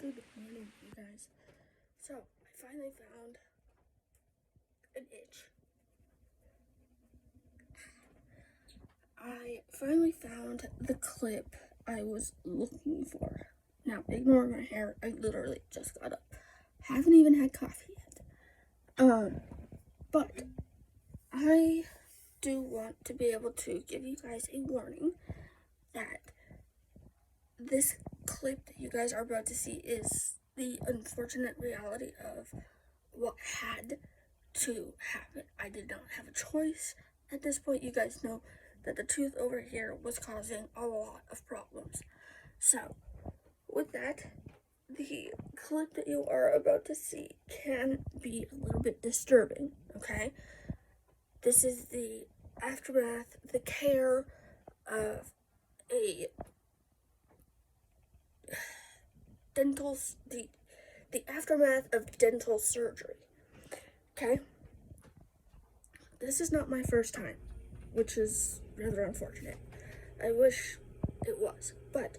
Good morning, you guys. So, I finally found an itch. I finally found the clip I was looking for. Now, ignore my hair. I literally just got up. Haven't even had coffee yet. But I do want to be able to give you guys a warning that this clip that you guys are about to see is the unfortunate reality of what had to happen. I did not have a choice. At this point, you guys know that the tooth over here was causing a lot of problems. So, with that, the clip that you are about to see can be a little bit disturbing, okay? This is the aftermath, the care of a the aftermath of dental surgery, okay? This is not my first time, which is rather unfortunate. I wish it was, but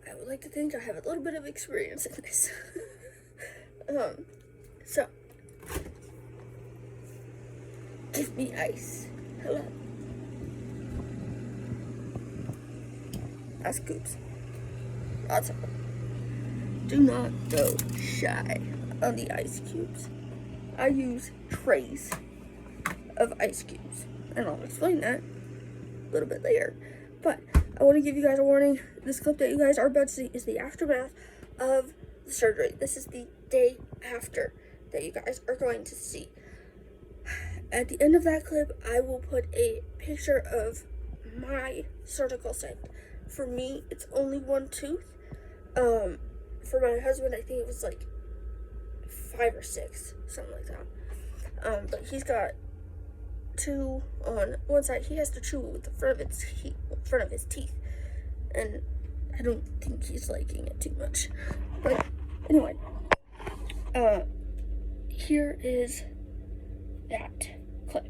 I would like to think I have a little bit of experience in this. So, give me ice. Hello. Ice cubes. Lots of them. Do not go shy on the ice cubes. I use trays of ice cubes, and I'll explain that a little bit later. But I want to give you guys a warning. This clip that you guys are about to see is the aftermath of the surgery. This is the day after that you guys are going to see. At the end of that clip, I will put a picture of my surgical site. For me, it's only one tooth. For my husband, I think it was like 5 or 6, something like that. But he's got 2 on one side. He has to chew with the front of his teeth, and I don't think he's liking it too much. But anyway, here is that clip.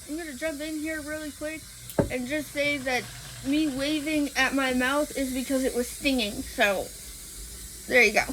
I'm gonna jump in here really quick and just say that me waving at my mouth is because it was stinging, so there you go.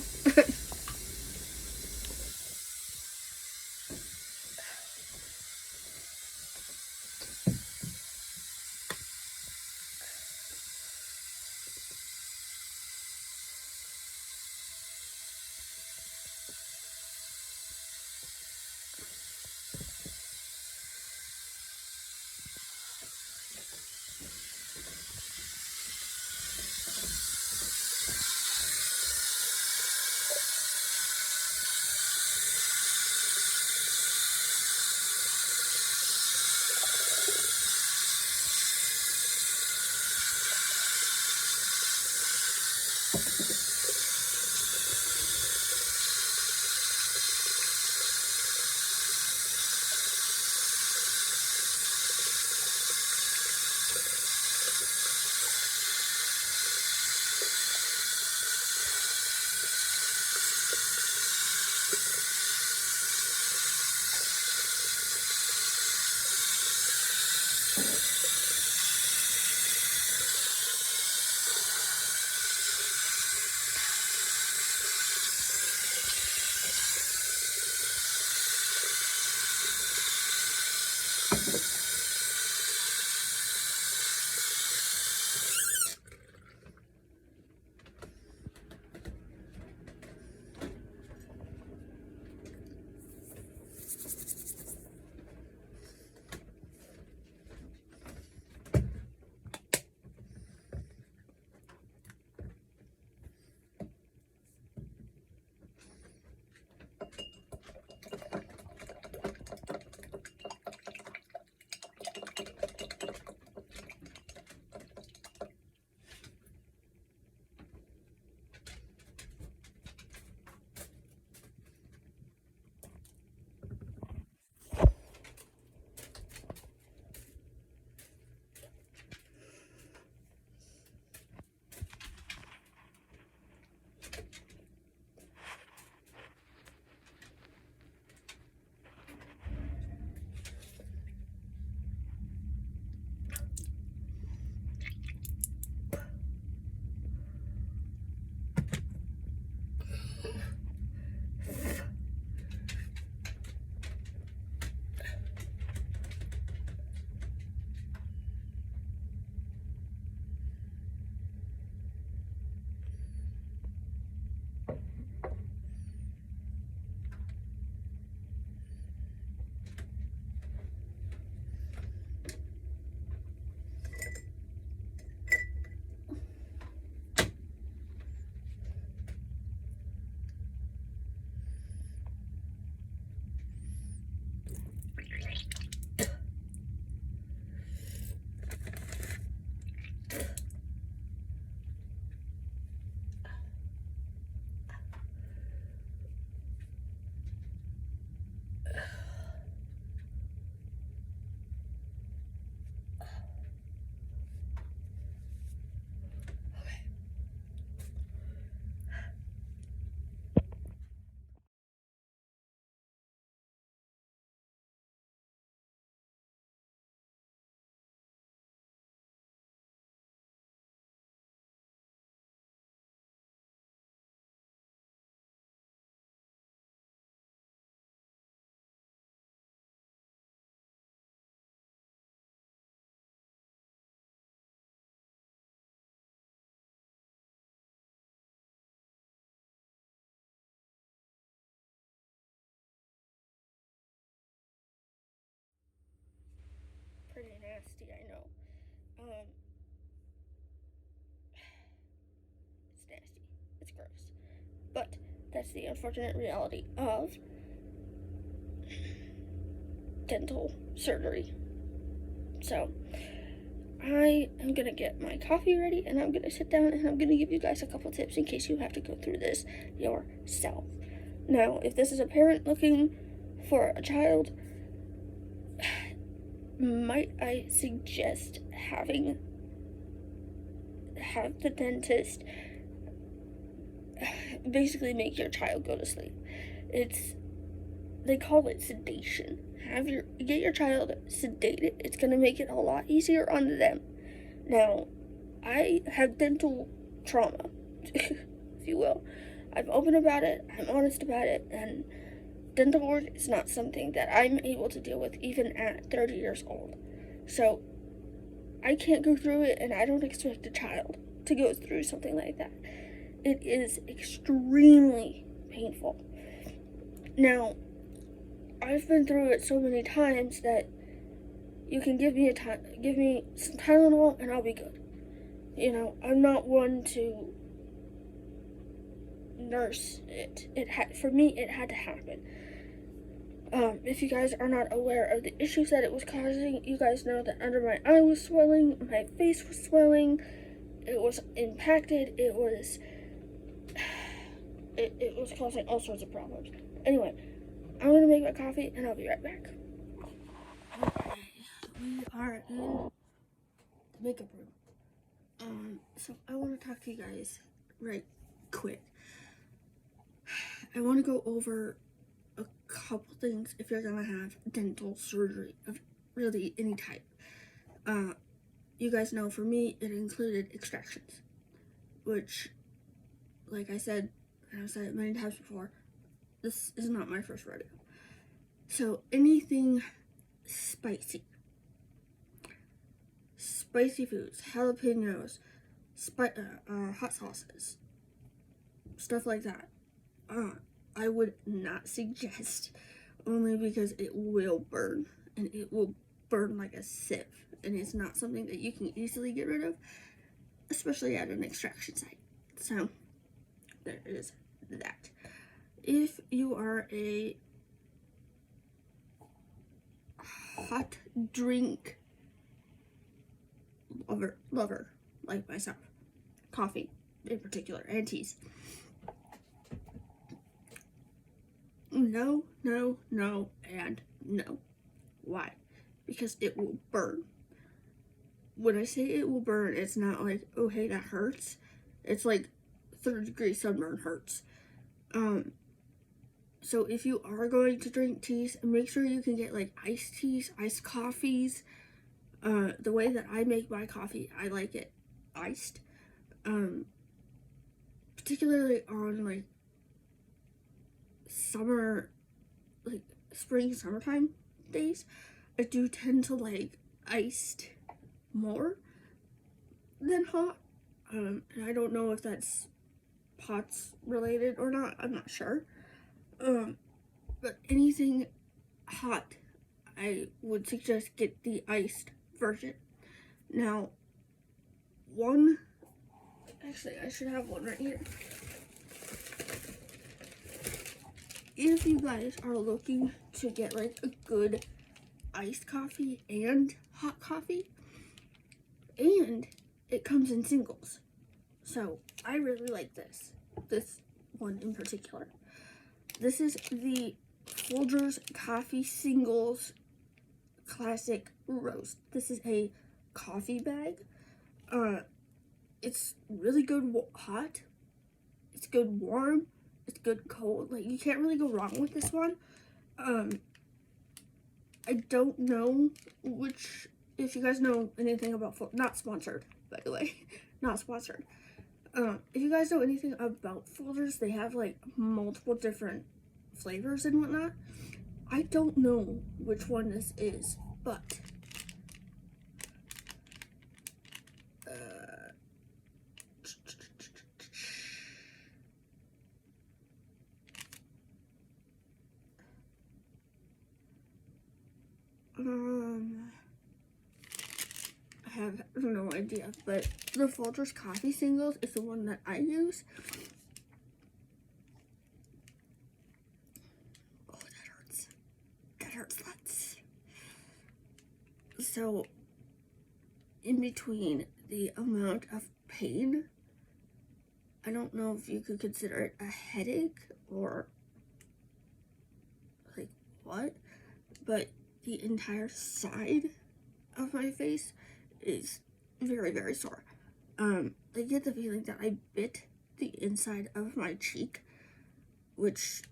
Pretty nasty, I know. It's nasty. It's gross. But that's the unfortunate reality of dental surgery. So, I am gonna get my coffee ready and I'm gonna sit down and I'm gonna give you guys a couple tips in case you have to go through this yourself. Now, if this is a parent looking for a child, might I suggest have the dentist basically make your child go to sleep. They call it sedation. Get your child sedated. It's gonna make it a lot easier on them. Now, I have dental trauma, if you will. I'm open about it, I'm honest about it, and dental work is not something that I'm able to deal with even at 30 years old. So, I can't go through it, and I don't expect a child to go through something like that. It is extremely painful. Now, I've been through it so many times that you can give me some Tylenol and I'll be good. You know, I'm not one to nurse it. For me, it had to happen. If you guys are not aware of the issues that it was causing, you guys know that under my eye was swelling, my face was swelling, it was impacted, it was it was causing all sorts of problems. Anyway, I'm gonna make my coffee and I'll be right back. Okay, we are in the makeup room. So I want to talk to you guys right quick. I want to go over a couple things if you're gonna have dental surgery of really any type. You guys know for me it included extractions, which, like I said, and I've said it many times before, this is not my first rodeo. So anything spicy foods, jalapenos, hot sauces, stuff like that, I would not suggest, only because it will burn, and it will burn like a sieve, and it's not something that you can easily get rid of, especially at an extraction site. So there is that. If you are a hot drink lover like myself, coffee in particular, and teas, no, and no. Why? Because it will burn. When I say it will burn, it's not like, oh hey, that hurts. It's like 3rd-degree sunburn hurts. So if you are going to drink teas, make sure you can get like iced teas, iced coffees. The way that I make my coffee, I like it iced. Particularly on like summer, like spring, summertime days, I do tend to like iced more than hot. And I don't know if that's POTS related or not, I'm not sure. But anything hot, I would suggest get the iced version. Now, actually I should have one right here. If you guys are looking to get like a good iced coffee and hot coffee, and it comes in singles, so I really like this one in particular. This is the Folgers Coffee Singles Classic Roast. This is a coffee bag. It's really good hot. It's good warm. It's good cold. Like, you can't really go wrong with this one. I don't know if you guys know anything about not sponsored, by the way. Not sponsored. If you guys know anything about Folgers, they have like multiple different flavors and whatnot. I don't know which one this is, but I have no idea, but the Folgers Coffee Singles is the one that I use. Oh, that hurts. That hurts lots. So, in between the amount of pain, I don't know if you could consider it a headache or like what, but the entire side of my face is very, very sore. I get the feeling that I bit the inside of my cheek, which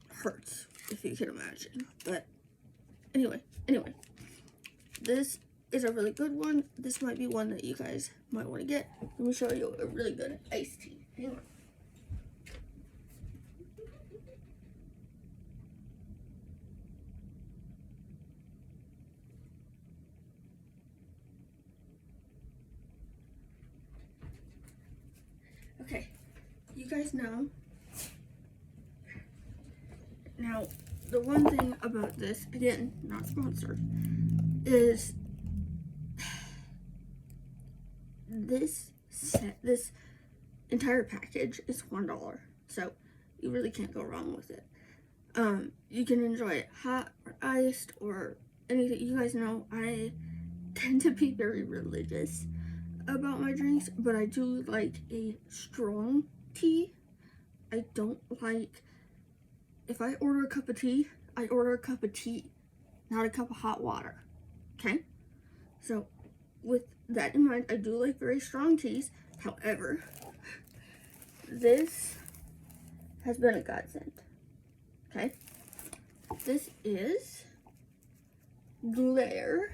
hurts, if you can imagine. But anyway, this is a really good one. This might be one that you guys might want to get. Let me show you a really good iced tea. Hang on. Okay, you guys know. Now, the one thing about this, again, not sponsored, is this entire package is $1. So you really can't go wrong with it. You can enjoy it hot or iced or anything. You guys know I tend to be very religious about my drinks, but I do like a strong tea. I don't like, if I order a cup of tea, I order a cup of tea, not a cup of hot water, okay? So, with that in mind, I do like very strong teas. However, this has been a godsend, okay? This is Glare.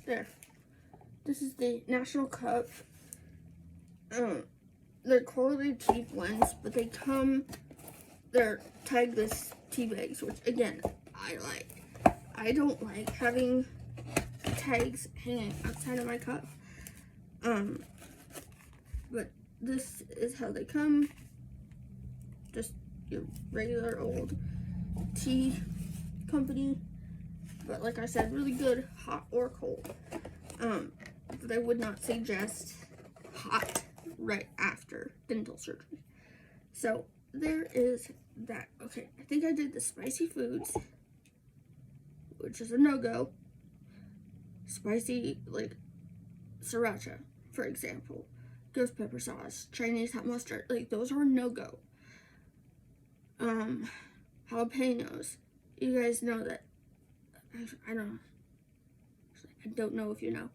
There. This is the National Cup. They're quality tea blends, but they're tagless tea bags, which again, I like. I don't like having tags hanging outside of my cup. But this is how they come. Just your regular old tea company. But like I said, really good, hot or cold. But I would not suggest hot right after dental surgery. So there is that. Okay, I think I did the spicy foods, which is a no-go. Spicy, like sriracha, for example, ghost pepper sauce, Chinese hot mustard, like those are a no-go. Jalapenos, you guys know that. I don't know if you know.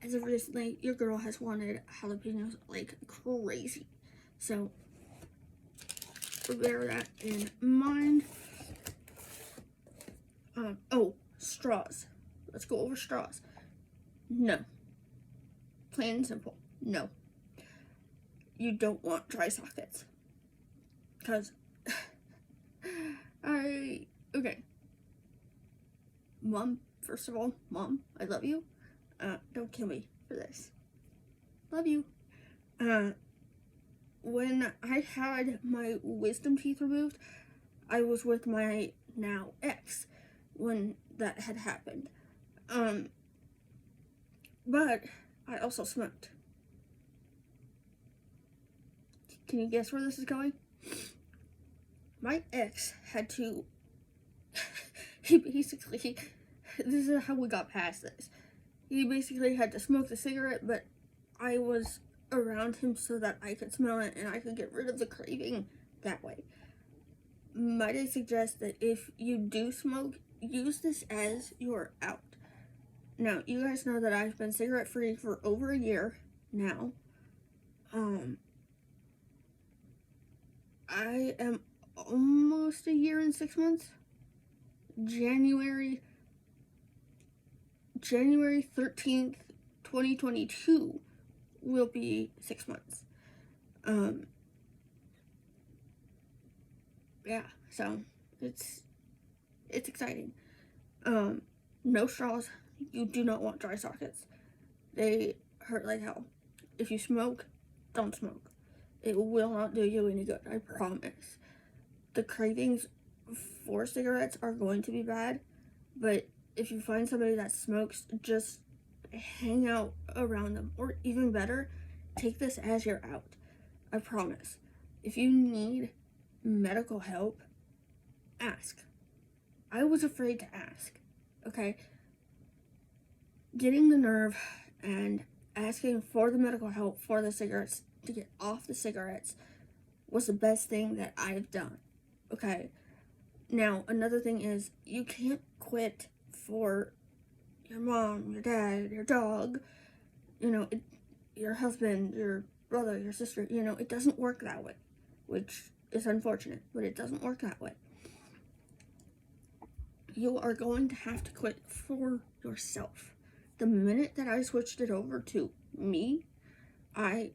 As of recently, your girl has wanted jalapenos like crazy. So, bear that in mind. Oh, straws. Let's go over straws. No. Plain and simple. No. You don't want dry sockets. Because, okay. Mom, first of all, Mom, I love you. Don't kill me for this. Love you. When I had my wisdom teeth removed, I was with my now ex when that had happened. But I also smoked. Can you guess where this is going? My ex had to, he basically, this is how we got past this. He basically had to smoke the cigarette, but I was around him so that I could smell it and I could get rid of the craving that way. Might I suggest that if you do smoke, use this as your out. Now, you guys know that I've been cigarette free for over a year now. I am almost a year and 6 months. January 13th, 2022 will be 6 months. Yeah, so it's exciting. No straws. You do not want dry sockets. They hurt like hell. If you smoke, don't smoke. It will not do you any good, I promise. The cravings for cigarettes are going to be bad, but if you find somebody that smokes, just hang out around them. Or even better, take this as your out. I promise. If you need medical help, ask. I was afraid to ask, okay? Getting the nerve and asking for the medical help for the cigarettes to get off the cigarettes was the best thing that I've done, okay? Now, another thing is, you can't quit for your mom, your dad, your dog, your husband, your brother, your sister, it doesn't work that way, which is unfortunate, but it doesn't work that way. You are going to have to quit for yourself. The minute that I switched it over to me, I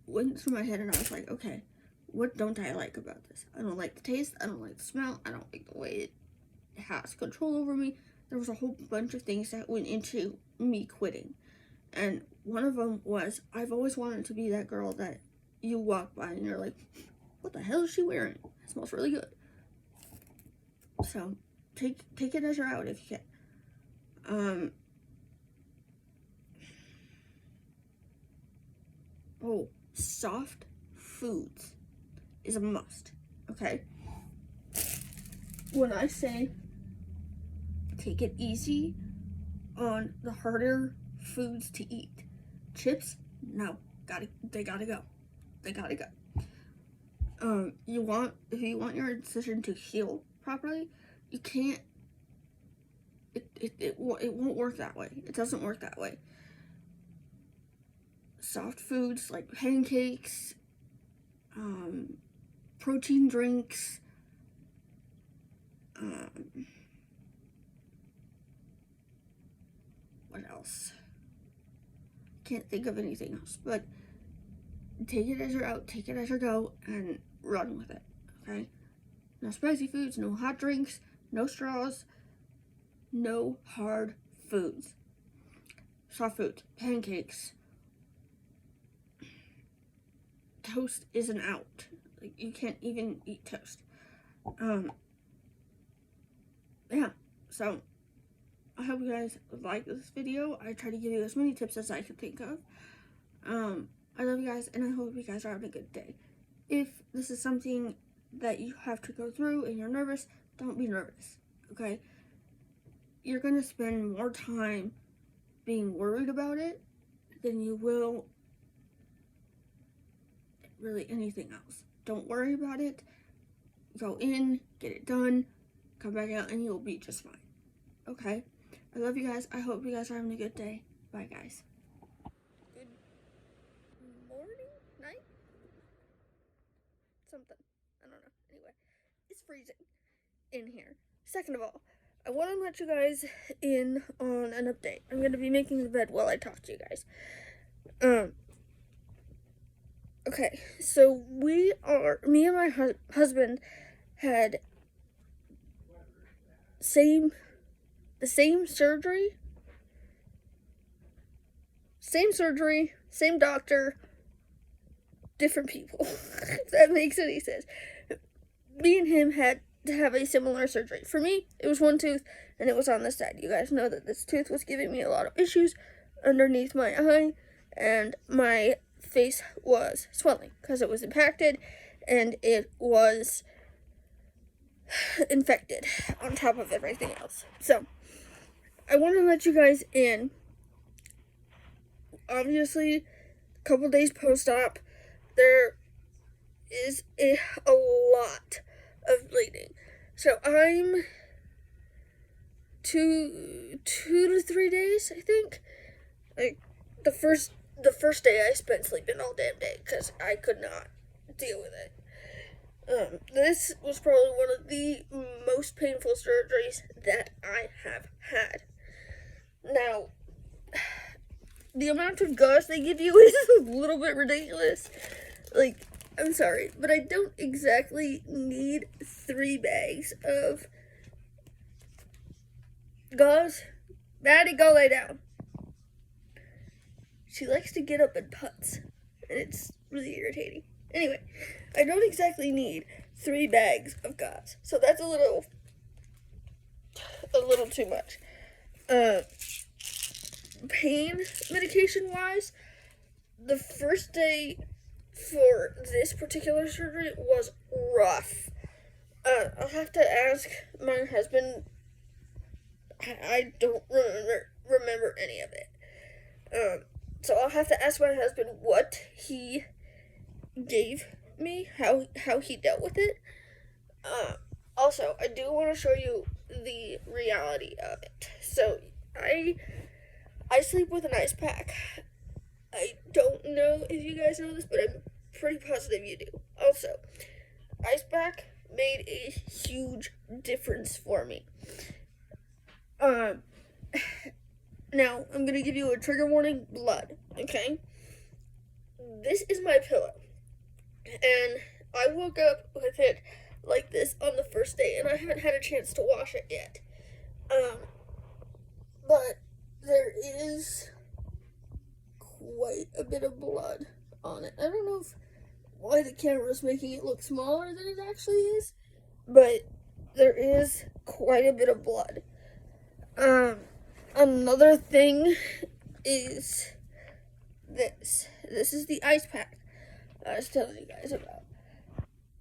went through my head and I was like, okay, what don't I like about this? I don't like the taste, I don't like the smell, I don't like the way it has control over me. There was a whole bunch of things that went into me quitting. And one of them was, I've always wanted to be that girl that you walk by and you're like, what the hell is she wearing? It smells really good. So, take it as your out if you can. Oh, soft foods is a must, okay? When I say take it easy on the harder foods to eat, chips, no, they gotta go. They gotta go. If you want your incision to heal properly, you can't. It won't work that way. It doesn't work that way. Soft foods like pancakes, protein drinks, what else? Can't think of anything else, but take it as you're out, take it as you go, and run with it, okay? No spicy foods, no hot drinks, no straws, no hard foods. Soft foods, pancakes, toast is an out. Like, you can't even eat toast. Yeah, so I hope you guys like this video. I try to give you as many tips as I could think of. I love you guys, and I hope you guys are having a good day. If this is something that you have to go through and you're nervous, don't be nervous, okay? You're going to spend more time being worried about it than you will really anything else. Don't worry about it. Go in, get it done, come back out, and you'll be just fine, okay? I love you guys. I hope you guys are having a good day. Bye, guys. Good morning, night, something. I don't know. Anyway, it's freezing in here. Second of all, I want to let you guys in on an update. I'm going to be making the bed while I talk to you guys. Okay, so me and my husband had the same surgery, same doctor, different people, if that makes any sense. Me and him had to have a similar surgery. For me, it was one tooth, and it was on this side. You guys know that this tooth was giving me a lot of issues underneath my eye, and my face was swelling because it was impacted, and it was infected on top of everything else. So, I want to let you guys in. Obviously, a couple days post-op, there is a lot of bleeding. So I'm 2 to 3 days, I think. Like the first day I spent sleeping all damn day because I could not deal with it. This was probably one of the most painful surgeries that I have had. Now, the amount of gauze they give you is a little bit ridiculous. Like, I'm sorry, but I don't exactly need 3 bags of gauze. Maddie, go lay down. She likes to get up and putz, and it's really irritating. Anyway, I don't exactly need 3 bags of gauze, so that's a little too much. Pain medication wise, the first day for this particular surgery was rough. I'll have to ask my husband. I don't remember any of it. So I'll have to ask my husband what he gave me, how he dealt with it. Also, I do want to show you the reality of it. So I sleep with an ice pack. I don't know if you guys know this, but I'm pretty positive you do. Also, ice pack made a huge difference for me. Now, I'm going to give you a trigger warning, blood, okay? This is my pillow, and I woke up with it like this on the first day, and I haven't had a chance to wash it yet. But there is quite a bit of blood on it. I don't know why the camera is making it look smaller than it actually is, but there is quite a bit of blood. Another thing is This is the ice pack I was telling you guys about.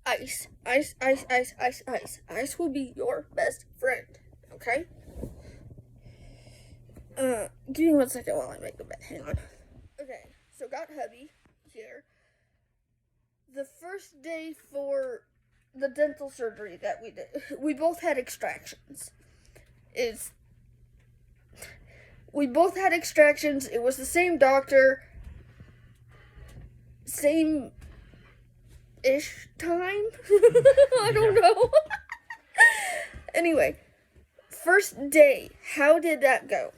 Ice, ice, ice, ice, ice, ice. Ice will be your best friend, okay? Give me 1 second while I make the bed. Hang on. Okay, so got hubby here. The first day for the dental surgery that we did, we both had extractions. We both had extractions. It was the same doctor, same ish time. I don't know. Anyway, first day, how did that go?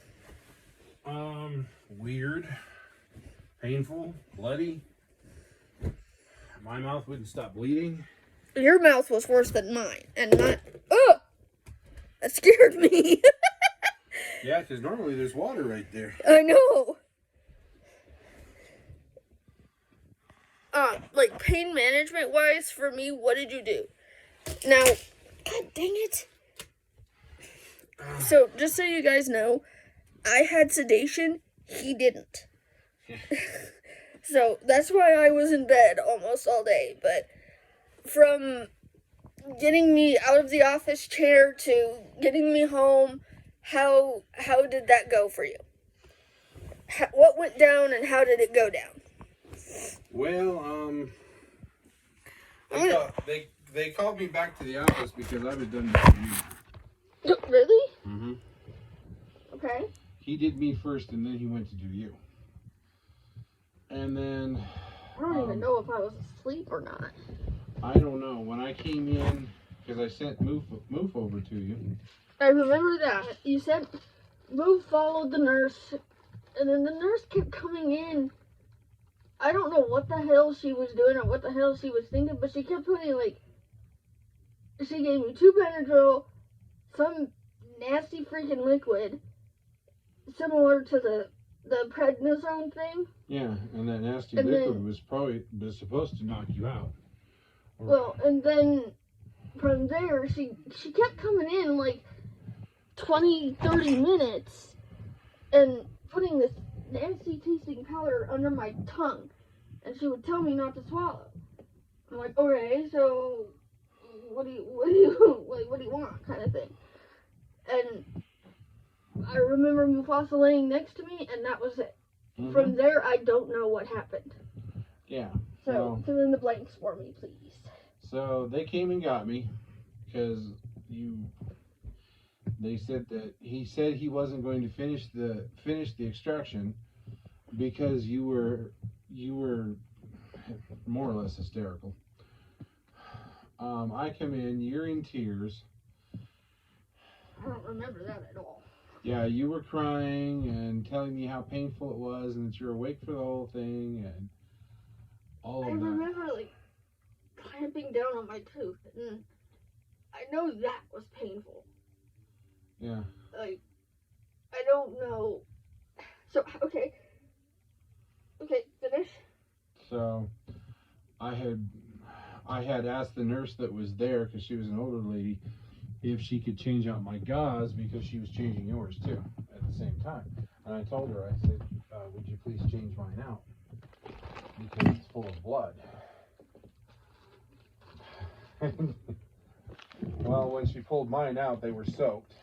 Weird, painful, bloody. My mouth wouldn't stop bleeding. Your mouth was worse than mine, and mine. Oh, that scared me. Yeah, because normally there's water right there. I know. Like pain management wise, for me, what did you do? Now, God dang it. So, just so you guys know, I had sedation, he didn't. So, that's why I was in bed almost all day. But from getting me out of the office chair to getting me home, how did that go for you? What went down and how did it go down? Well, they called me back to the office because I was done with you. Really? Mm-hmm. Okay. He did me first, and then he went to do you. And then I don't even know if I was asleep or not. I don't know. When I came in, because I sent Moof over to you. I remember that. You said Moof followed the nurse, and then the nurse kept coming in. I don't know what the hell she was doing or what the hell she was thinking, but she kept putting, like, she gave me 2 Benadryl, some nasty freaking liquid, similar to the prednisone thing. Yeah, and that nasty liquid was supposed to knock you out. Well, and then from there, she kept coming in, like, 20, 30 minutes, and putting this nasty tasting powder under my tongue, and she would tell me not to swallow. I'm like, okay, so what do you want, kind of thing. And I remember Mufasa laying next to me, and that was it. Mm-hmm. From there, I don't know what happened. Yeah. So fill in the blanks for me, please. So they came and got me because they said that he said he wasn't going to finish the extraction because you were more or less hysterical. I come in, you're in tears. I don't remember that at all. Yeah, you were crying and telling me how painful it was and that you're awake for the whole thing and all of that. I remember, like, clamping down on my tooth, and I know that was painful. Yeah. Like, I don't know. So, okay, finish. So, I had asked the nurse that was there, because she was an older lady, if she could change out my gauze because she was changing yours too at the same time. And I told her, I said, would you please change mine out because it's full of blood. Well, when she pulled mine out, they were soaked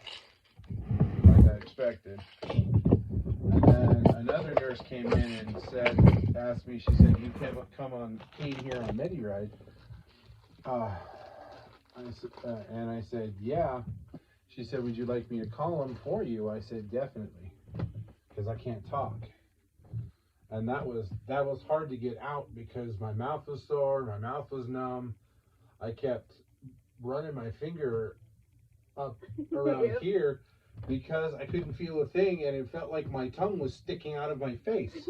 like I expected. And then another nurse came in and asked me, she said, you came here on MediRide. And I said, yeah. She said, would you like me to call them for you? I said, definitely, because I can't talk. And that was hard to get out because my mouth was sore, my mouth was numb. I kept running my finger up around here because I couldn't feel a thing, and it felt like my tongue was sticking out of my face.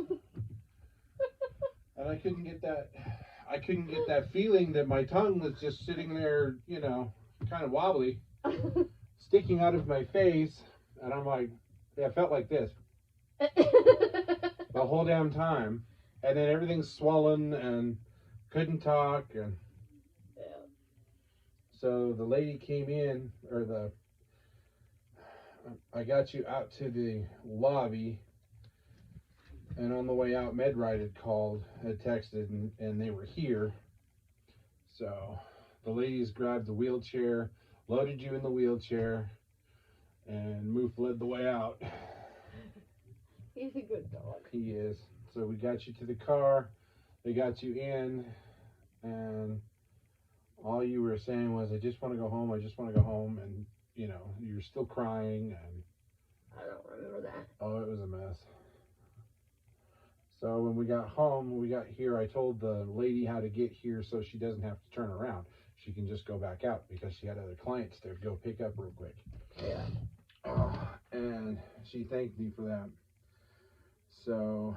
And I couldn't get that feeling that my tongue was just sitting there, kind of wobbly, sticking out of my face. And I'm like, it felt like this the whole damn time. And then everything's swollen and couldn't talk. And so the lady came in, I got you out to the lobby. And on the way out, MedRide had texted, and they were here. So the ladies grabbed the wheelchair, loaded you in the wheelchair, and Moof led the way out. He's a good dog. He is. So we got you to the car, they got you in, and all you were saying was, I just want to go home, and, you know, you're still crying, and I don't remember that. oh, it was a mess. So when we got home, we got here, I told the lady how to get here so she doesn't have to turn around. She can just go back out because she had other clients there to go pick up real quick. Yeah. And she thanked me for that. So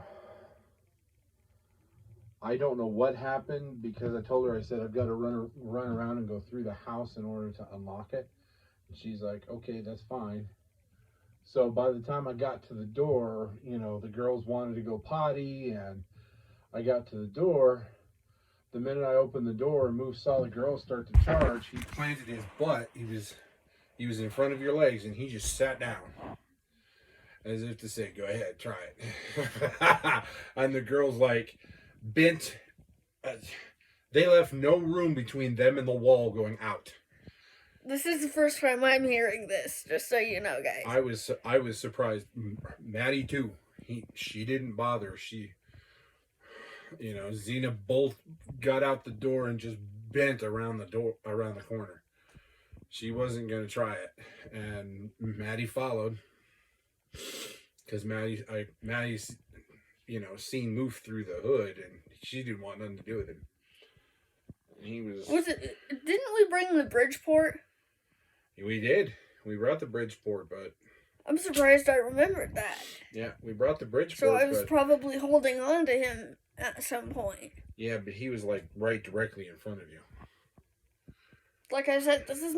I don't know what happened because I told her, I said, I've got to run around and go through the house in order to unlock it. And she's like, okay, that's fine. So by the time I got to the door, you know, the girls wanted to go potty, and I got to the door. The minute I opened the door and Moose saw the girls start to charge, he planted his butt. He was in front of your legs, and he just sat down. As if to say, go ahead, try it. And the girls like bent. They left no room between them and the wall going out. This is the first time I'm hearing this, just so you know, guys. I was surprised. Maddie too. She didn't bother. She, you know, Xena both got out the door and just bent around the corner. She wasn't gonna try it, and Maddie followed because Maddie's, you know, seen Moof through the hood, and she didn't want nothing to do with him. He was. Didn't we bring the Bridgeport? We did. We brought the Bridgeport, but I'm surprised I remembered that. Yeah, we brought the Bridgeport. So I was probably holding on to him at some point. Yeah, but he was like right directly in front of you. Like I said, this is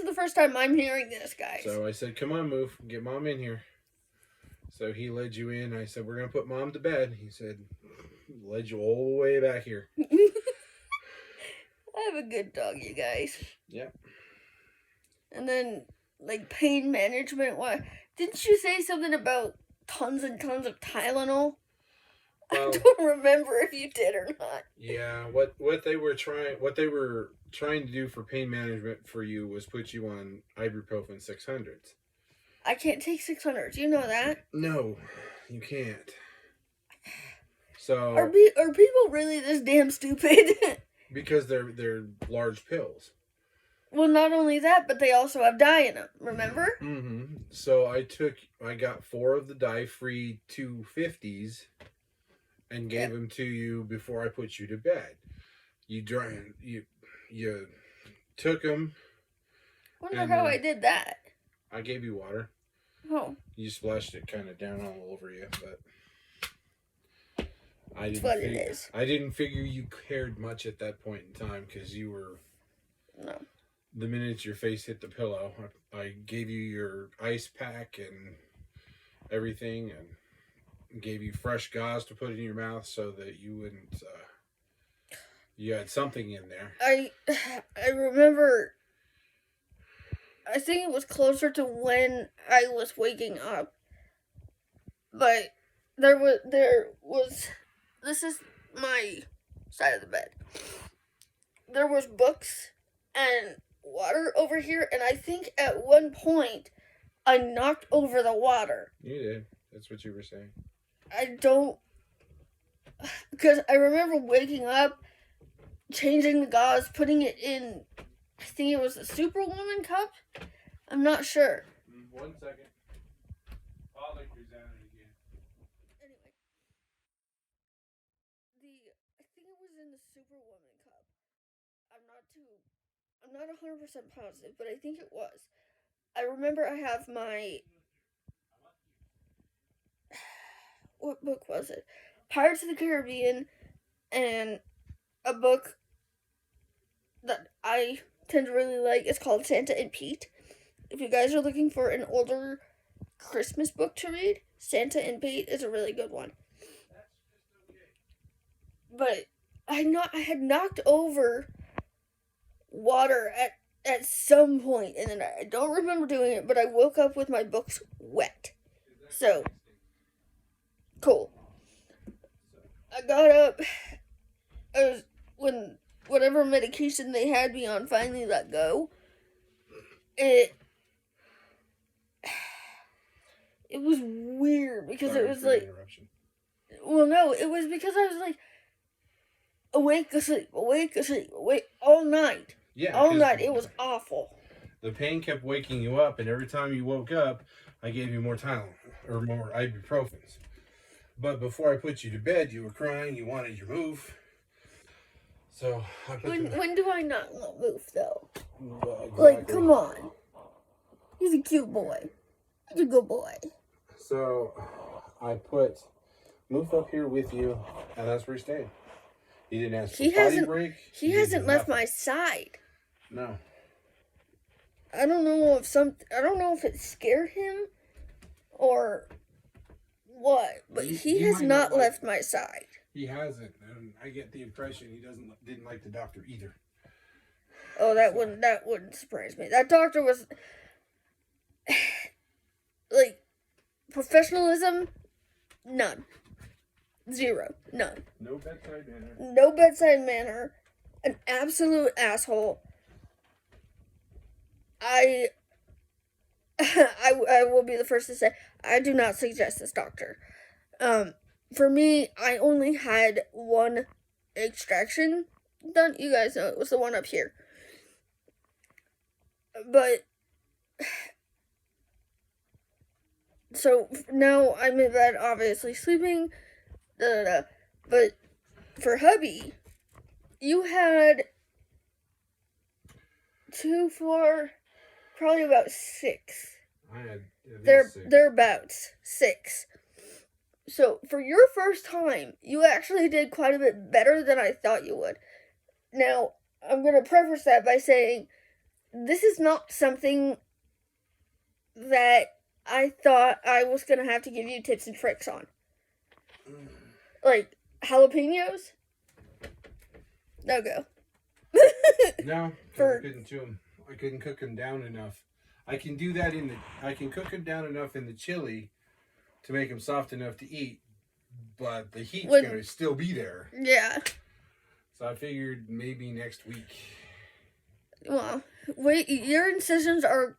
the first time I'm hearing this, guys. So I said, "Come on, Moof, get Mom in here." So he led you in. I said, "We're gonna put Mom to bed." He said, "Led you all the way back here." I have a good dog, you guys. Yeah. And then, like, pain management. What? Didn't you say something about tons and tons of Tylenol? Well, I don't remember if you did or not. Yeah. What they were trying to do for pain management for you was put you on ibuprofen 600s. I can't take 600s. You know that? No, you can't. So are people really this damn stupid? Because they're large pills. Well, not only that, but they also have dye in them, remember? Mm-hmm. So I got 4 of the dye-free 250s and gave them to you before I put you to bed. You took them. Wonder how I did that. I gave you water. Oh. You splashed it kind of down all over you, but I didn't figure you cared much at that point in time because you were. No. The minute your face hit the pillow, I gave you your ice pack and everything, and gave you fresh gauze to put in your mouth so that you wouldn't. You had something in there. I remember. I think it was closer to when I was waking up, but there was. This is my side of the bed. There was books and water over here, and I think at one point I knocked over the water. You did. That's what you were saying. I don't, because I remember waking up, changing the gauze, putting it in, I think it was the Superwoman cup. I'm not sure. 1 second. I'll let yours out again. Anyway, I think it was in the Superwoman cup. I'm not 100% positive, but I think it was. I remember I have my, what book was it? Pirates of the Caribbean, and a book that I tend to really like. It's called Santa and Pete. If you guys are looking for an older Christmas book to read, Santa and Pete is a really good one. But I had knocked over water at some point in the night. I don't remember doing it, but I woke up with my books wet. So, cool. got up. When whatever medication they had me on finally let go. It was weird because Sorry it was for the like, interruption. well, no, it was because I was like awake, asleep, awake all night. Yeah, All night. It was awful. The pain kept waking you up, and every time you woke up, I gave you more Tylenol or more ibuprofens. But before I put you to bed, you were crying. You wanted your move. So I put When do I not want Moof though? Exactly. Like, come on. He's a cute boy. He's a good boy. So I put Moof up here with you, and that's where he's staying. He didn't ask for a potty break. He hasn't left my side. No. I don't know if it scared him or what, but he has not left my side. He hasn't, and I get the impression he didn't like the doctor either. Oh, that wouldn't surprise me. That doctor was like professionalism, none. 0, none. No bedside manner. No bedside manner. An absolute asshole. I will be the first to say I do not suggest this doctor. For me, I only had one extraction done. You guys know it was the one up here. But so now I'm in bed, obviously sleeping. But for hubby, you had 2, 4, probably about 6. I had They're about 6. So for your first time, you actually did quite a bit better than I thought you would. Now, I'm going to preface that by saying this is not something that I thought I was going to have to give you tips and tricks on. Like jalapenos? No go. No, I couldn't chew them. I couldn't cook them down enough. I can do that I can cook them down enough in the chili to make them soft enough to eat, but the heat's going to still be there. Yeah. So I figured maybe next week. Well, wait, your incisions are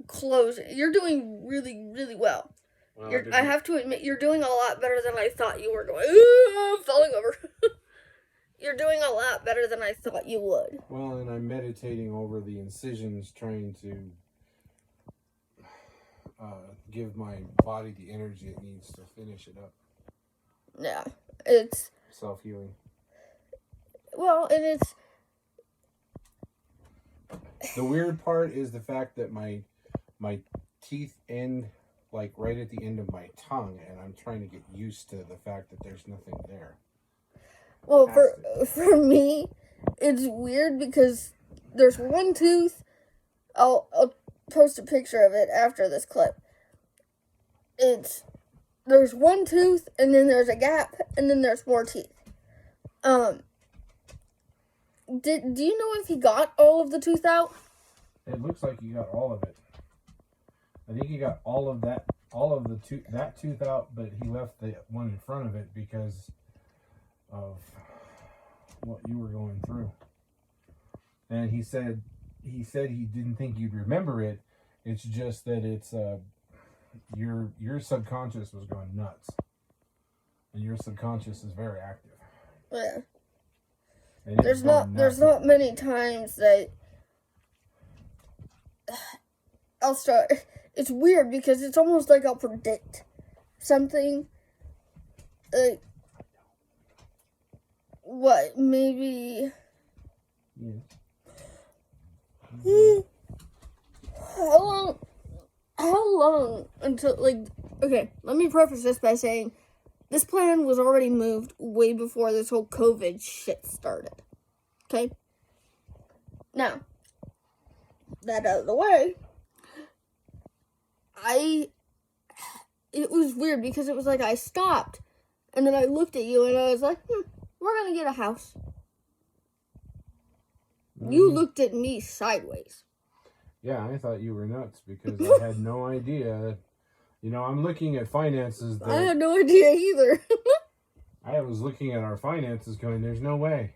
closing. You're doing really, really well. I have to admit, you're doing a lot better than I thought you were going. Ooh, I'm falling over. You're doing a lot better than I thought you would. Well, and I'm meditating over the incisions, trying to give my body the energy it needs to finish it up. Yeah, it's self-healing. Well, and it's the weird part is the fact that my teeth end like right at the end of my tongue, and I'm trying to get used to the fact that there's nothing there. Well, for me, it's weird because there's one tooth. I'll post a picture of it after this clip. There's one tooth, and then there's a gap, and then there's more teeth. Do you know if he got all of the tooth out? It looks like he got all of it. I think he got that tooth out, but he left the one in front of it because of what you were going through. And he said he didn't think you'd remember it. It's just that it's your subconscious was going nuts, and your subconscious is very active. Yeah. There's not many times that I'll start. It's weird because it's almost like I'll predict something. Like, what, maybe... Yes. How long until, like... Okay, let me preface this by saying this plan was already moved way before this whole COVID shit started. Okay? Now, that out of the way, it was weird because it was like I stopped, and then I looked at you and I was like, we're gonna get a house. Mm-hmm. You looked at me sideways. Yeah, I thought you were nuts because I had no idea. You know, I'm looking at finances. I had no idea either. I was looking at our finances going, there's no way.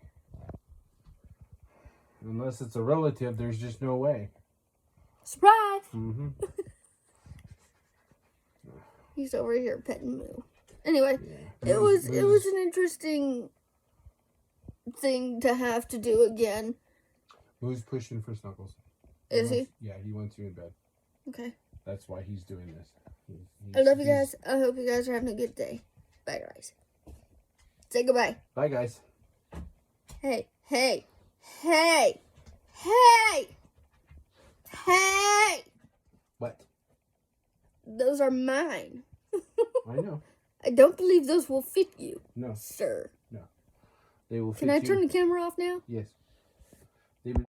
Unless it's a relative, there's just no way. Surprise! Mm-hmm. He's over here petting Moo. Anyway, Yeah. it was an interesting thing to have to do again. Who's pushing for Snuggles? Is he? Yeah, he wants you in bed. Okay. That's why he's doing this. I love you guys. I hope you guys are having a good day. Bye, guys. Say goodbye. Bye, guys. Hey, hey, hey, hey, hey. What? Those are mine. I know. I don't believe those will fit you. No. Sir. No. They will fit Can I you. turn the camera off now? Yes.